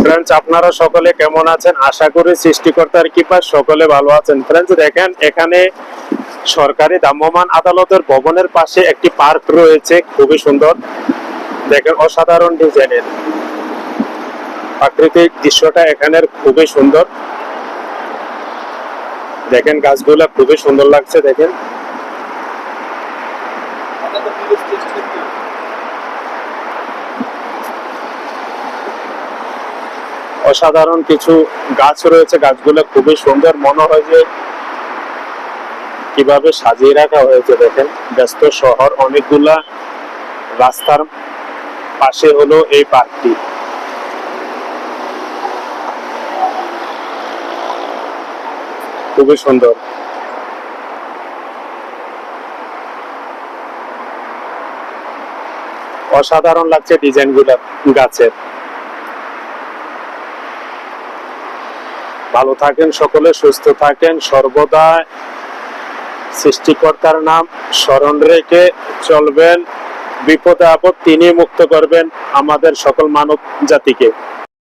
Friends, আপনারা সকলে কেমন আছেন? আশা করি সৃষ্টিকর্তার কৃপায় সকলে ভালো আছেন। ফ্রেন্ডস, দেখেন এখানে সরকারি ভ্রাম্যমাণ আদালতের ভবনের পাশে একটি পার্ক রয়েছে, খুবই সুন্দর। দেখেন অসাধারণ ডিজাইনের প্রাকৃতিক দৃশ্যটা এখানের খুবই সুন্দর। দেখেন গাছগুলা খুবই সুন্দর লাগছে। দেখেন অসাধারণ কিছু গাছ রয়েছে, গাছগুলো খুবই সুন্দর। মনে হয় যে কিভাবে সাজিয়ে রাখা হয়েছে। দেখেন ব্যস্ত শহর, অনেকগুলা রাস্তার পাশে হলো এই পার্কটি। খুবই সুন্দর। অসাধারণ লাগছে ডিজাইন গুলা গাছের। ভালো থাকেন সকলে, সুস্থ থাকেন, সর্বদা সৃষ্টিকর্তার নাম স্মরণ রেখে চলবেন। বিপদে আপদ তিনি মুক্ত করবেন আমাদের সকল মানব জাতিকে।